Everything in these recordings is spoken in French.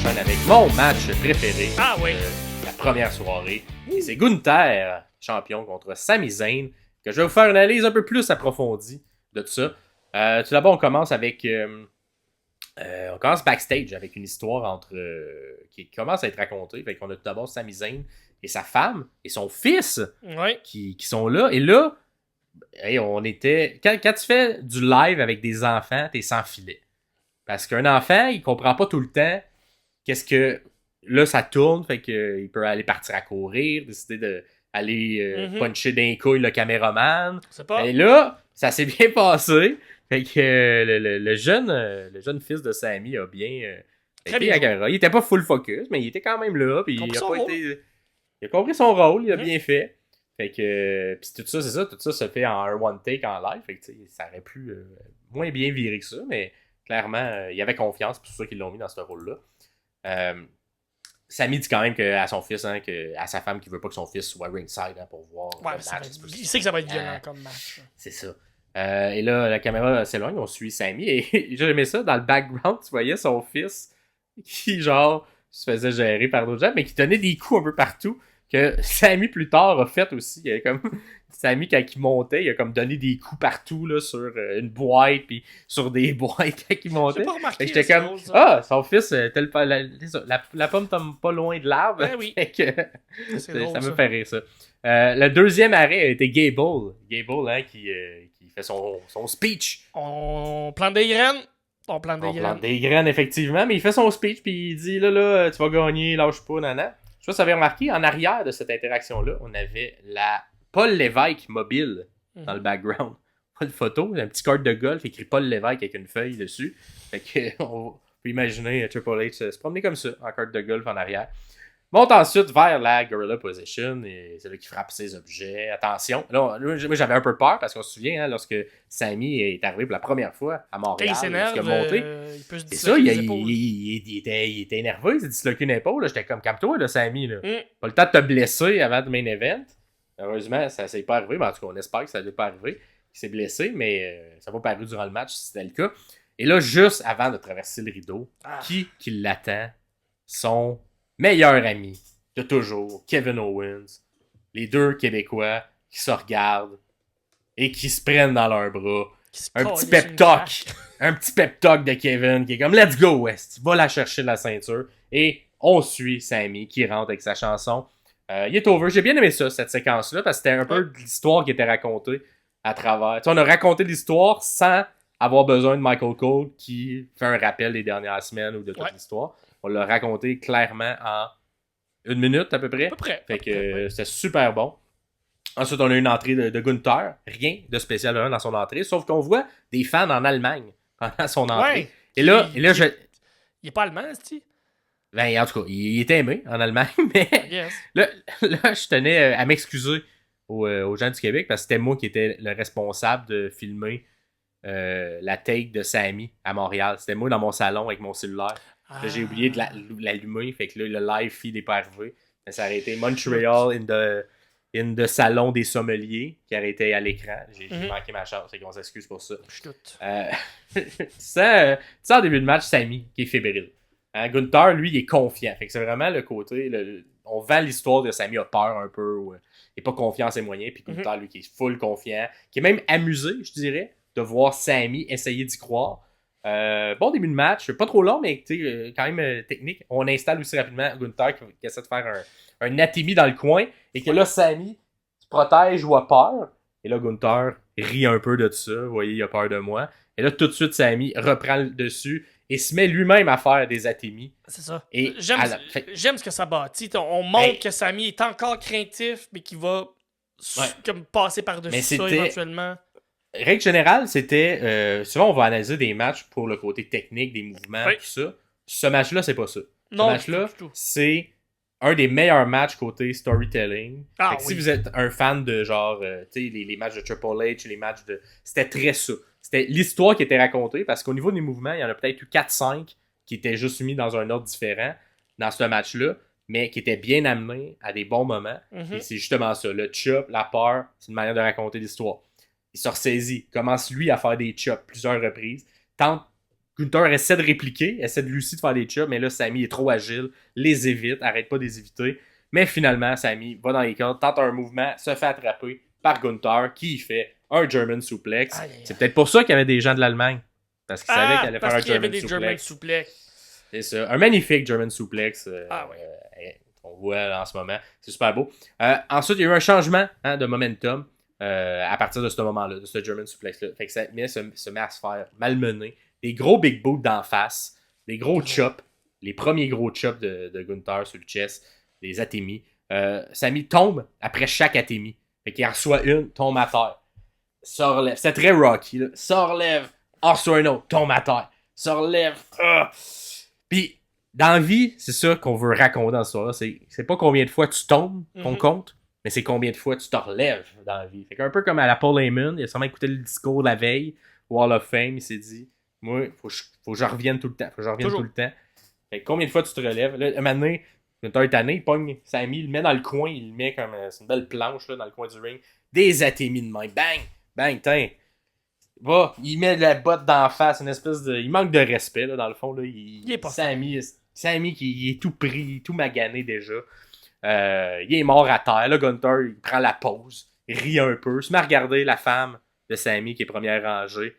enchaîne avec mon match préféré de la première soirée. Et c'est Gunther, champion, contre Sami Zayn, que je vais vous faire une analyse un peu plus approfondie de tout ça. Tout d'abord, on commence avec... on commence backstage avec une histoire qui commence à être racontée. Fait qu'on a tout d'abord Sami Zayn et sa femme et son fils qui sont là. Et là, on était... Quand tu fais du live avec des enfants, t'es sans filet. Parce qu'un enfant, il comprend pas tout le temps qu'est-ce que... Là, ça tourne, fait qu'il peut aller partir à courir, décider d'aller puncher d'un couille le caméraman. Et là, ça s'est bien passé. Fait que le jeune fils de Sami a bien été à la caméra. Il était pas full focus, mais il était quand même là. Puis il a compris son rôle, il a bien fait. Fait que puis tout ça, c'est ça, tout ça se fait en one take en live. Fait que ça aurait pu moins bien virer que ça, mais clairement, il y avait confiance, c'est pour ça qu'ils l'ont mis dans ce rôle-là. Sami dit quand même à son fils, à sa femme, qu'il veut pas que son fils soit ringside pour voir le match. Il sait que ça va être violent comme match. C'est ça. Et là, la caméra s'éloigne, on suit Sami. Et j'ai aimé ça, dans le background, tu voyais son fils qui, genre, se faisait gérer par d'autres gens, mais qui tenait des coups un peu partout. Que Sami, plus tard, a fait aussi. Il y a comme... Sami, quand il montait, il a comme donné des coups partout là, sur une boîte, puis sur des boîtes quand il montait. J'ai pas remarqué. J'étais comme, son fils, la pomme tombe pas loin de l'arbre. Ben oui. Ça me fait rire, ça. Le deuxième arrêt a été Gable. Gable, qui fait son speech. On plante des graines. On plante des graines, effectivement, mais il fait son speech, puis il dit, là, tu vas gagner, lâche pas, nana. Je sais pas si vous avez remarqué, en arrière de cette interaction-là, on avait la Paul Lévesque mobile dans le background. Pas de photo, un petit carte de golf écrit Paul Lévesque avec une feuille dessus. Fait que on peut imaginer Triple H se promener comme ça, en carte de golf en arrière. Monte ensuite vers la Gorilla Position, et c'est là qu'il frappe ses objets. Attention, là, moi j'avais un peu peur parce qu'on se souvient, lorsque Sami est arrivé pour la première fois à Montréal, il s'énerve, il peut se disloquer les épaules. Il était énervé, il s'est disloqué une épaule. J'étais comme, calme-toi, là, Sami. Pas le temps de te blesser avant le main event. Heureusement, ça s'est pas arrivé, mais en tout cas, on espère que ça ne pas arriver. Il s'est blessé, mais ça va pas arriver durant le match si c'était le cas. Et là, juste avant de traverser le rideau, qui l'attend? Son meilleur ami de toujours, Kevin Owens. Les deux Québécois qui se regardent et qui se prennent dans leurs bras. Un petit pep talk. Un petit pep talk de Kevin qui est comme, let's go, West. Va la chercher la ceinture. Et on suit Sami qui rentre avec sa chanson. Il est over. J'ai bien aimé ça, cette séquence-là, parce que c'était un peu l'histoire qui était racontée à travers. Tu sais, on a raconté l'histoire sans avoir besoin de Michael Cole qui fait un rappel des dernières semaines ou de toute l'histoire. On l'a raconté clairement en 1 minute à peu près. Fait que c'était super bon. Ensuite, on a une entrée de Gunther. Rien de spécial dans son entrée, sauf qu'on voit des fans en Allemagne pendant son entrée. Et là, il est pas allemand, c'est-tu? Ben, en tout cas, il était aimé en Allemagne, mais là, je tenais à m'excuser aux gens du Québec parce que c'était moi qui étais le responsable de filmer la take de Sami à Montréal. C'était moi dans mon salon avec mon cellulaire. Là, j'ai oublié de l'allumer, fait que là, le live feed n'est pas arrivé. Mais ça aurait été Montreal in the salon des sommeliers qui aurait été à l'écran. J'ai manqué ma chance, fait qu'on s'excuse pour ça. Ça, en début de match, Sami qui est fébrile. Gunther, lui, il est confiant. Fait que c'est vraiment le côté... on vend l'histoire de Sami a peur un peu. Il n'est pas confiant en ses moyens. Puis Gunther, lui, qui est full confiant. Qui est même amusé, je dirais, de voir Sami essayer d'y croire. Bon début de match. Pas trop long, mais quand même technique. On installe aussi rapidement Gunther qui essaie de faire un Atemi dans le coin. Et que là, Sami se protège ou a peur. Et là, Gunther rit un peu de ça. Vous voyez, il a peur de moi. Et là, tout de suite, Sami reprend le dessus. Et se met lui-même à faire des atémies. C'est ça. Et j'aime ce que ça bâtit. On montre que Sami est encore craintif, mais qu'il va comme passer par-dessus ça éventuellement. Règle générale, c'était... souvent, on va analyser des matchs pour le côté technique, des mouvements, tout ça. Ce match-là, c'est pas ça. Ce match-là, c'est un des meilleurs matchs côté storytelling. Si vous êtes un fan de genre, les matchs de Triple H, les matchs de... C'était très ça. C'était l'histoire qui était racontée, parce qu'au niveau des mouvements, il y en a peut-être eu 4-5 qui étaient juste mis dans un ordre différent dans ce match-là, mais qui étaient bien amenés à des bons moments. Et c'est justement ça. Le chop, la peur, c'est une manière de raconter l'histoire. Il se ressaisit, commence lui à faire des chops plusieurs reprises, tente Gunther essaie de répliquer, essaie de Lucy de faire des chops, mais là, Sami est trop agile, les évite, arrête pas de les éviter. Mais finalement, Sami va dans les cordes, tente un mouvement, se fait attraper par Gunther, qui fait un German suplex. C'est peut-être pour ça qu'il y avait des gens de l'Allemagne. Parce qu'ils savaient qu'il allait faire un German suplex. C'est ça. Un magnifique German suplex. On voit en ce moment. C'est super beau. Ensuite, il y a eu un changement de momentum à partir de ce moment-là, de ce German suplex-là. Fait que ça se met à se faire malmener. Des gros big boots d'en face. Des gros chops. Les premiers gros chops de Gunther sur le chest. Des atémis. Sami tombe après chaque atémie. Fait qu'il en reçoit une, tombe à terre. Se relève. C'est très Rocky, là. Se relève. En reçoit un autre, tombe à terre. Se relève. Puis, dans la vie, c'est ça qu'on veut raconter dans ce soir-là. C'est pas combien de fois tu tombes qu'on compte, mais c'est combien de fois tu te relèves dans la vie. Fait qu'un peu comme à la Paul Heyman, il a sûrement écouté le discours de la veille, Wall of Fame, il s'est dit, moi, faut que je revienne tout le temps. Fait que combien de fois tu te relèves? Là, un moment donné, Gunther est tanné, il pogne Sami, il le met dans le coin, il le met comme c'est une belle planche là, dans le coin du ring. Des atémis de main. Bang! Bang! Tiens! Va, il met la botte d'en face, une espèce de. Il manque de respect, là, dans le fond. Là. Il est pas Sami qui il est tout pris, tout magané déjà. Il est mort à terre. Là, Gunther, il prend la pause, il rit un peu, se met à regarder la femme de Sami qui est première rangée.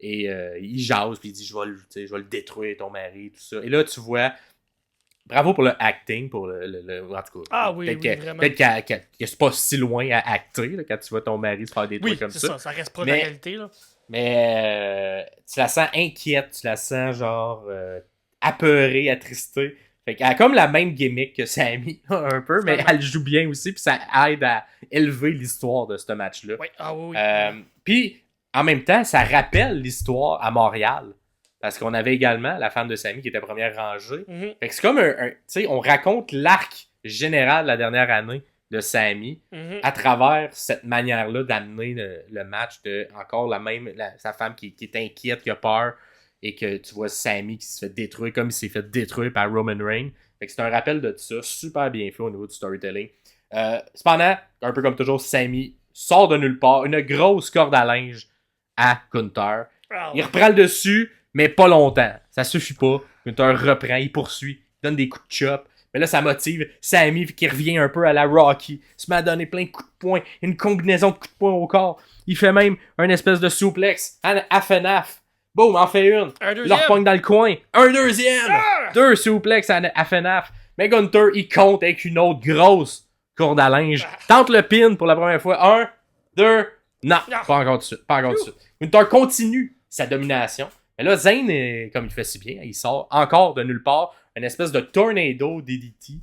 Et il jase, puis il dit je vais le détruire, ton mari, tout ça. Et là, tu vois. Bravo pour le acting, pour en tout cas. Ah oui, vraiment. Peut-être que c'est pas si loin à acter là, quand tu vois ton mari se faire des trucs comme ça. Oui, c'est ça reste pas de la réalité. Là. Mais tu la sens inquiète, tu la sens genre apeurée, attristée. Fait qu'elle a comme la même gimmick que Sami, un peu, mais elle joue bien aussi, puis ça aide à élever l'histoire de ce match-là. Oui, oui. Puis, en même temps, ça rappelle l'histoire à Montréal. Parce qu'on avait également la femme de Sami qui était première rangée. Fait que c'est comme tu sais, on raconte l'arc général de la dernière année de Sami à travers cette manière-là d'amener le match de encore sa femme qui est inquiète, qui a peur, et que tu vois Sami qui se fait détruire comme il s'est fait détruire par Roman Reigns. Fait que c'est un rappel de ça, super bien fait au niveau du storytelling. Cependant, un peu comme toujours, Sami sort de nulle part, une grosse corde à linge à Gunther. Il reprend le dessus, mais pas longtemps. Ça suffit pas. Gunther reprend, il poursuit, il donne des coups de chop. Mais là, ça motive Sami qui revient un peu à la Rocky. Il se met à donner plein de coups de poing, une combinaison de coups de poing au corps. Il fait même un espèce de suplex à FNAF. Boum, en fait une. Il leur pogne dans le coin. Un deuxième. Deux suplex à FNAF. Mais Gunther, il compte avec une autre grosse corde à linge. Tente le pin pour la première fois. 1, 2, non. Pas encore tout de suite. Gunther continue sa domination. Mais là, Zayn, comme il fait si bien, il sort encore de nulle part une espèce de tornado DDT,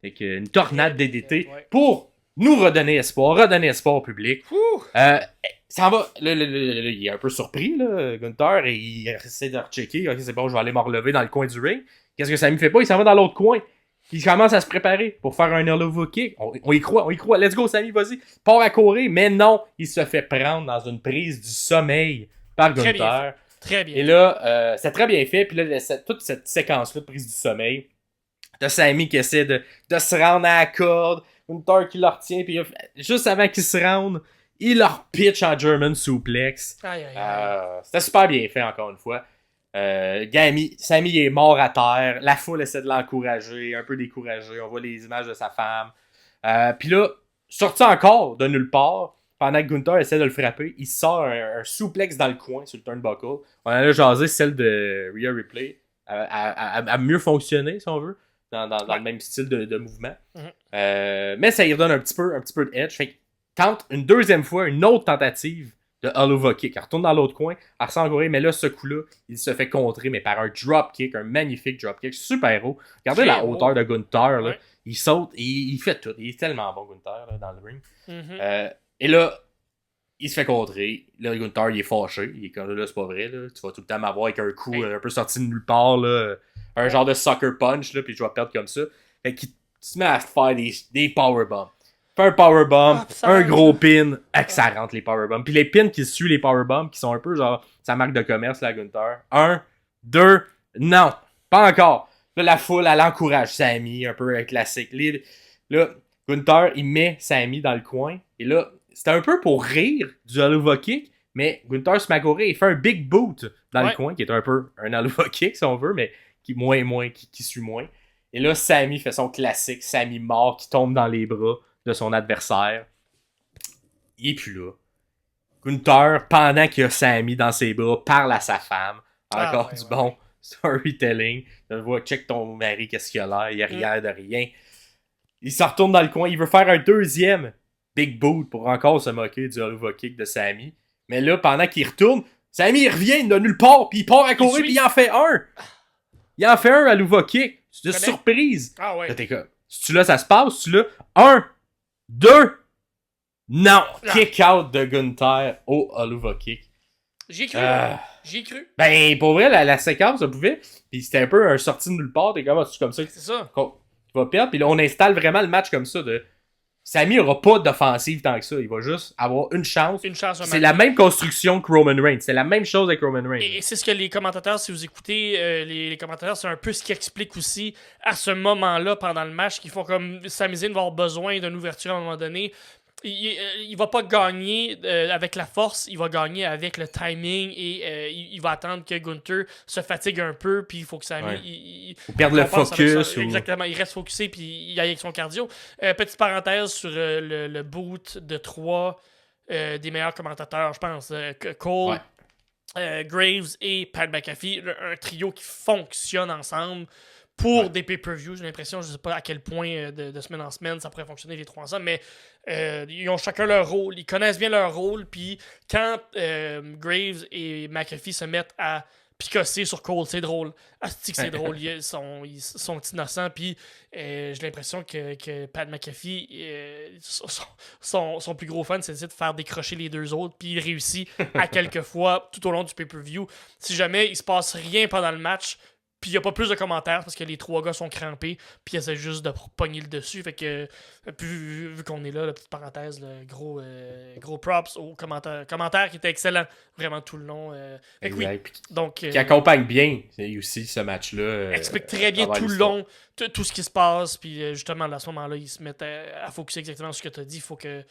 avec une tornade DDT, pour nous redonner espoir au public. Ça va. Là, il est un peu surpris, là, Gunther, et il essaie de rechecker. Ok, c'est bon, je vais aller me relever dans le coin du ring. Qu'est-ce que ça me fait pas? Il s'en va dans l'autre coin. Il commence à se préparer pour faire un elbow kick. On y croit. Let's go, Sami, vas-y. Part à courir, mais non, il se fait prendre dans une prise du sommeil par Gunther. Très bien. Et là, c'est très bien fait. Puis là, toute cette séquence-là de prise du sommeil, t'as Sami qui essaie de se rendre à la corde, Gunther qui le retient, puis juste avant qu'il se rende, il leur pitch en German suplex. C'était super bien fait, encore une fois. Sami est mort à terre, la foule essaie de l'encourager, un peu découragé, on voit les images de sa femme. Puis là, sorti encore de nulle part, pendant que Gunther essaie de le frapper, il sort un suplex dans le coin sur le turnbuckle. On a jasé celle de Rhea Ripley à mieux fonctionner, si on veut, dans le même style de mouvement. Mais ça y redonne un petit peu de edge. Fait qu'il tente une deuxième fois une autre tentative de Helluva Kick. Elle retourne dans l'autre coin, elle ressent courir, mais là, ce coup-là, il se fait contrer, mais par un drop kick, un magnifique drop kick, super haut. Regardez la hauteur de Gunther, là. Il saute, il fait tout. Il est tellement bon, Gunther, là, dans le ring. Et là, il se fait contrer. Là, Gunther, il est fâché. Il est comme là, c'est pas vrai. Là. Tu vas tout le temps m'avoir avec un coup un peu sorti de nulle part. Là. Un genre de sucker punch, là, puis je vais perdre comme ça. Fait qu'il se met à faire des powerbombs. Fait un powerbomb, un gros pin. Ça rentre les powerbombs. Puis les pins qui suivent les powerbombs, qui sont un peu genre sa marque de commerce, la Gunther. 1, 2, non, pas encore. Là, la foule, elle encourage Sami, un peu classique. Là, Gunther, il met Sami dans le coin. Et là, c'était un peu pour rire du Helluva Kick, mais Gunther se met à courir, il fait un big boot dans le coin, qui est un peu un Aloha kick, si on veut, mais qui suit moins. Et là, Sami fait son classique, Sami mort, qui tombe dans les bras de son adversaire. Il est plus là. Gunther, pendant qu'il a Sami dans ses bras, parle à sa femme. Encore bon storytelling. Je vois, check ton mari, qu'est-ce qu'il a l'air, il a rien de rien. Il se retourne dans le coin, il veut faire un deuxième big boot pour encore se moquer du Aloha kick de Sami. Mais là, pendant qu'il retourne, Sami il revient de nulle part, puis il part à courir, puis il en fait un. Il en fait un Aloha kick. C'est de surprise. Ah ouais. Là, t'es comme, si tu là, ça se passe, tu là, 1, 2, non, kick out de Gunther au Aloha kick. J'y ai cru. Ben, pour vrai, la séquence, ça pouvait. Puis c'était un peu un sorti de nulle part. T'es comme, c'est comme ça. C'est ça. Il va perdre. Puis là, on installe vraiment le match comme ça. Sami aura pas d'offensive tant que ça. Il va juste avoir une chance. C'est la même construction que Roman Reigns. C'est la même chose avec Roman Reigns. Et c'est ce que les commentateurs, si vous écoutez, les commentateurs, c'est un peu ce qui explique aussi à ce moment-là, pendant le match, qu'ils font comme Sami Zayn va avoir besoin d'une ouverture à un moment donné. Il va pas gagner avec la force, il va gagner avec le timing et il va attendre que Gunther se fatigue un peu, puis il faut que Sami ou perdre le focus. Exactement, il reste focusé, puis il aille avec son cardio. Petite parenthèse sur le boot de 3 des meilleurs commentateurs, je pense. Cole, Graves et Pat McAfee, un trio qui fonctionne ensemble. Pour des pay-per-views, j'ai l'impression, je sais pas à quel point de semaine en semaine ça pourrait fonctionner les trois ensemble, mais ils ont chacun leur rôle, ils connaissent bien leur rôle, puis quand Graves et McAfee se mettent à picosser sur Cole, c'est drôle. C'est drôle, ils sont innocents, puis j'ai l'impression que Pat McAfee, son plus gros fan, c'est de faire décrocher les deux autres, puis il réussit à quelques fois tout au long du pay-per-view. Si jamais il se passe rien pendant le match, puis il n'y a pas plus de commentaires parce que les 3 gars sont crampés, puis ils essaient juste de pogner le dessus. Fait que, vu qu'on est là, la petite parenthèse, le gros props aux commentaires qui étaient excellents vraiment tout le long. Exact. Oui, donc, qui accompagne bien aussi ce match-là. Explique très bien tout le long tout ce qui se passe, puis justement, à ce moment-là, ils se mettent à focusser exactement sur ce que tu as dit. Il faut que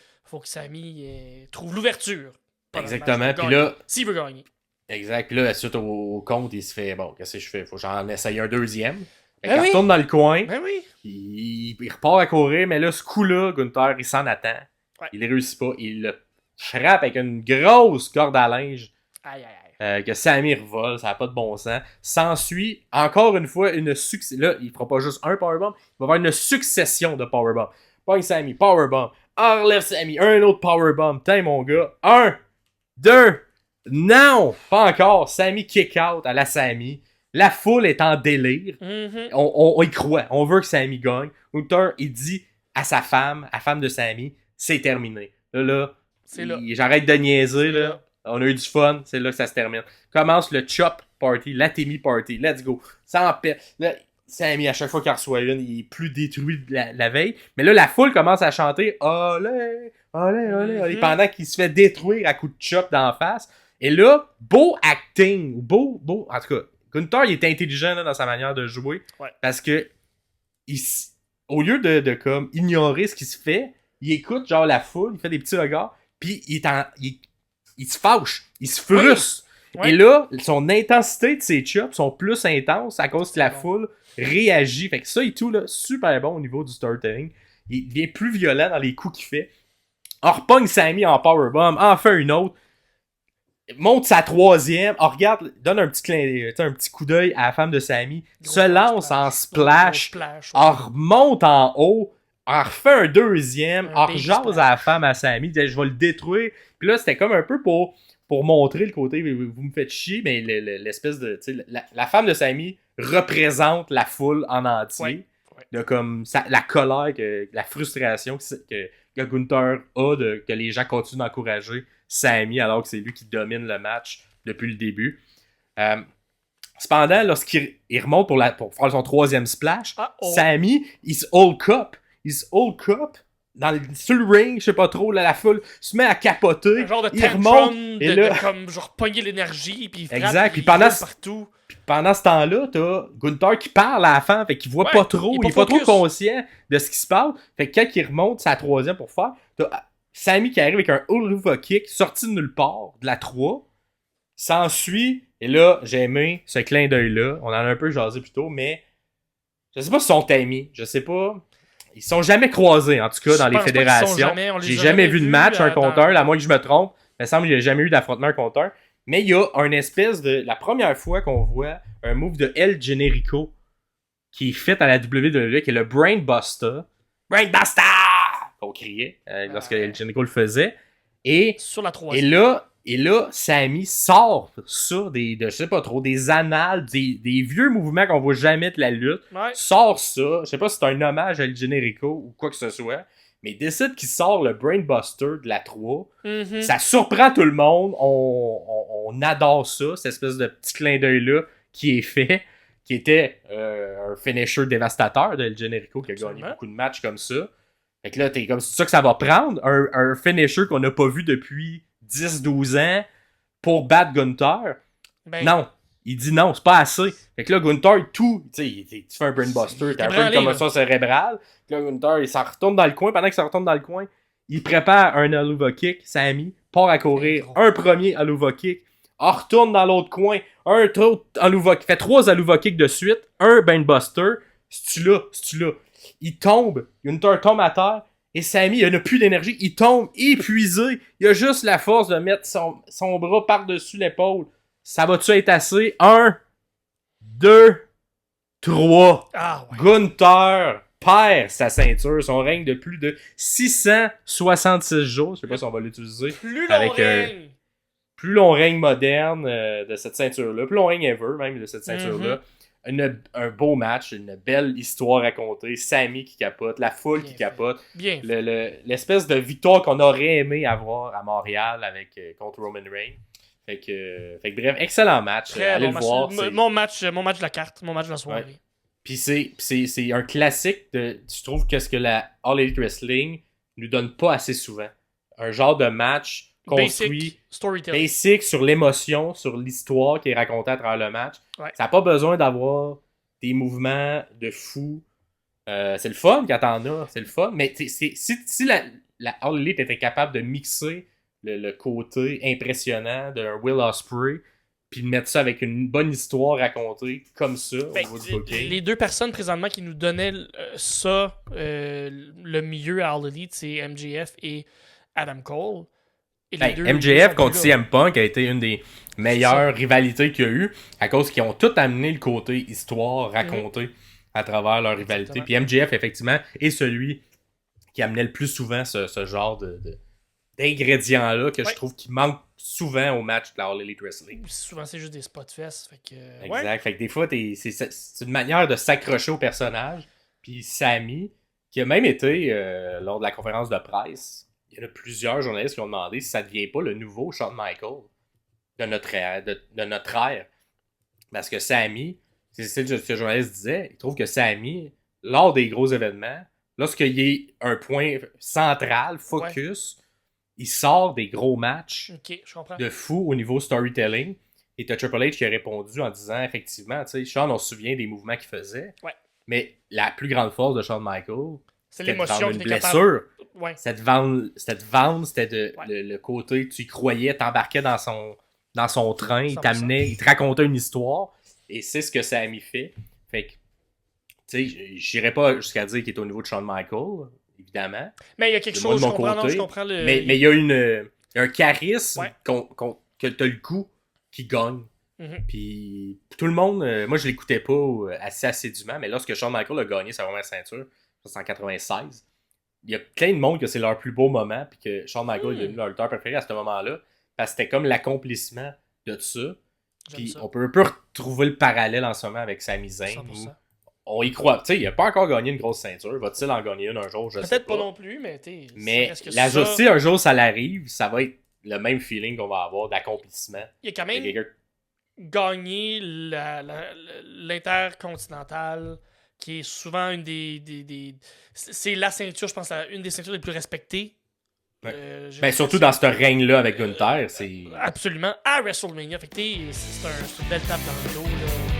Sami trouve l'ouverture. Exactement, puis là... S'il veut gagner. Exact. Puis là, suite au compte, il se fait, bon, qu'est-ce que je fais? Faut que j'en essaye un deuxième. Il retourne dans le coin. Il repart à courir, mais là, ce coup-là, Gunther, il s'en attend. Ouais. Il ne réussit pas. Il le frappe avec une grosse corde à linge. Que Sami revole, ça n'a pas de bon sens. S'ensuit, encore une fois, une succession. Là, il ne fera pas juste un powerbomb, il va avoir une succession de powerbombs. Pogne Sami, powerbomb. Enlève Sami, un autre powerbomb. Tiens, mon gars. 1, 2... Non! Pas encore. Sami kick out à la Sami. La foule est en délire. Mm-hmm. On y croit. On veut que Sami gagne. Gunther, il dit à sa femme, à la femme de Sami, c'est terminé. Là, j'arrête de niaiser. Là. On a eu du fun. C'est là que ça se termine. Commence le chop party, l'Atemi party. Let's go. Sans paix. Là, Sami, à chaque fois qu'il reçoit une, il est plus détruit la veille. Mais là, la foule commence à chanter olé, olé, olé, olé, pendant qu'il se fait détruire à coups de chop d'en face. Et là, beau acting, en tout cas, Gunther, il est intelligent là, dans sa manière de jouer, parce que au lieu de comme ignorer ce qui se fait, il écoute genre la foule, il fait des petits regards, puis il se fâche, il se frustre. Et là, son intensité de ses chops sont plus intenses à cause que la foule réagit. Fait que ça et tout, là, super bon au niveau du storytelling. Il devient plus violent dans les coups qu'il fait. On repogne Sami en powerbomb, en fait une autre. Monte sa troisième, regarde, donne un petit coup d'œil à la femme de Sami, se lance en splash, remonte en haut, refait un deuxième, rejase à la femme à Sami, dit je vais le détruire. Puis là, c'était comme un peu pour montrer le côté, vous me faites chier, mais l'espèce de, la femme de Sami représente la foule en entier, de comme la colère, la frustration que Gunther a, que les gens continuent d'encourager Sami alors que c'est lui qui domine le match depuis le début. Cependant, lorsqu'il remonte pour faire son troisième splash, Sami, il se hold cup. Sur le ring, je sais pas trop, là, la foule se met à capoter. Un genre de il remonte. Et là, comme genre pogner l'énergie, puis il frappe, exact. Puis partout. Puis pendant ce temps-là, t'as Gunther qui parle à la fin, fait qu'il voit pas trop, il est pas trop conscient de ce qui se passe. Fait que quand il remonte sa troisième pour faire, t'as Sami qui arrive avec un Oluwa Kick sorti de nulle part, de la 3. S'ensuit, et là, j'ai aimé ce clin d'œil-là. On en a un peu jasé plus tôt, mais je sais pas s'ils sont amis. Je sais pas. Ils sont jamais croisés, en tout cas, dans les fédérations. J'ai jamais vu de match, un contre un, à moins que je me trompe. Il me semble qu'il n'y a jamais eu d'affrontement contre un. Mais il y a une espèce de... La première fois qu'on voit un move de El Generico qui est fait à la WWE, qui est le Brain Buster. Brain Buster! Qu'on criait lorsque El Generico le faisait. Et, sur la 3. Et là, Sami sort ça, je sais pas trop, des annales, des vieux mouvements qu'on voit jamais de la lutte. Ouais. Sort ça. Je sais pas si c'est un hommage à El Generico ou quoi que ce soit. Mais il décide qu'il sort le Brainbuster de la 3. Mm-hmm. Ça surprend tout le monde. On adore ça, cette espèce de petit clin d'œil-là qui est fait, qui était un finisher dévastateur de El Generico qui a gagné beaucoup de matchs comme ça. Fait que là, t'es comme, c'est ça que ça va prendre, un finisher qu'on n'a pas vu depuis 10-12 ans pour battre Gunther. Non. Il dit non, c'est pas assez. Fait que là, Gunther, tu fais un brainbuster, t'as un peu une commotion cérébrale. Là, Gunther, il s'en retourne dans le coin. Pendant qu'il s'en retourne dans le coin, il prépare un Oluwa Kick, Sami, part à courir. Un premier Oluwa Kick, retourne dans l'autre coin. Un autre Oluwa Kick, fait 3 Oluwa Kick de suite. Un brainbuster. C'est-tu là. Il tombe. Gunther tombe à terre. Et Sami, il n'a plus d'énergie. Il tombe épuisé. Il a juste la force de mettre son bras par-dessus l'épaule. Ça va-tu être assez? 1, 2, 3. Ah, ouais. Gunther perd sa ceinture. Son règne de plus de 666 jours. Je sais pas si on va l'utiliser. Plus long règne moderne de cette ceinture-là. Plus long règne ever, même, de cette ceinture-là. Un beau match, une belle histoire racontée. Sami qui capote, la foule qui capote. L'espèce de victoire qu'on aurait aimé avoir à Montréal contre Roman Reigns. Fait que bref, excellent match. Allez le voir. Mon match de la carte, mon match de la soirée. Ouais. Puis c'est un classique je trouve que ce que la All Elite Wrestling nous donne pas assez souvent. Un genre de match construit basic sur l'émotion, sur l'histoire qui est racontée à travers le match. Ouais. Ça n'a pas besoin d'avoir des mouvements de fou. C'est le fun quand t'en as, c'est le fun. Mais si la All Elite était capable de mixer le côté impressionnant d'un Will Ospreay, puis de mettre ça avec une bonne histoire racontée comme ça au niveau du booking. Les deux personnes présentement qui nous donnaient ça le mieux à All Elite, c'est MJF et Adam Cole. MJF contre CM Punk a été une des meilleures rivalités qu'il y a eu à cause qu'ils ont tout amené le côté histoire racontée à travers leur rivalité. Puis MJF, effectivement, est celui qui amenait le plus souvent ce genre d'ingrédients-là que je trouve qui manque souvent au match de la All Elite Wrestling. Souvent, c'est juste des spots fesses. Exact. Ouais. Fait que des fois, c'est une manière de s'accrocher au personnage. Puis Sami, qui a même été, lors de la conférence de presse, il y en a plusieurs journalistes qui ont demandé si ça ne devient pas le nouveau Shawn Michaels de notre ère. Parce que Sami, c'est ce que le journaliste disait, il trouve que Sami, lors des gros événements, lorsqu'il y a un point central, focus, il sort des gros matchs de fou au niveau storytelling. Et t'as Triple H qui a répondu en disant, effectivement, tu sais, Shawn, on se souvient des mouvements qu'il faisait, mais la plus grande force de Shawn Michaels, c'est l'émotion, une blessure. C'était de vendre, c'était le côté, tu y croyais, t'embarquais dans son train, il t'amenait, il te racontait une histoire, et c'est ce que Sami fait. Fait que, tu sais, j'irais pas jusqu'à dire qu'il est au niveau de Shawn Michaels, évidemment. Mais il y a quelque chose, je comprends le... Mais il y a un charisme que t'as le coup qui gagne. Puis tout le monde, moi je l'écoutais pas assez assidûment, mais lorsque Shawn Michaels a gagné sa première ceinture, c'est en 96, il y a plein de monde que c'est leur plus beau moment, puis que Shawn Michaels est devenu leur lutteur préféré à ce moment-là, parce que c'était comme l'accomplissement de ça. Puis on peut un peu retrouver le parallèle en ce moment avec Sami Zayn, où on y croit. Tu sais, il a pas encore gagné une grosse ceinture. Va-t-il en gagner une un jour? Je sais pas. Peut-être pas non plus, mais tu sais. Mais si un jour ça l'arrive, ça va être le même feeling qu'on va avoir d'accomplissement. Il a quand même gagné l'intercontinental, qui est souvent une des c'est la ceinture, je pense, une des ceintures les plus respectées. Surtout dans ce règne-là avec Gunther, c'est... Absolument. À WrestleMania. Fait que c'est une belle tape dans le dos, là.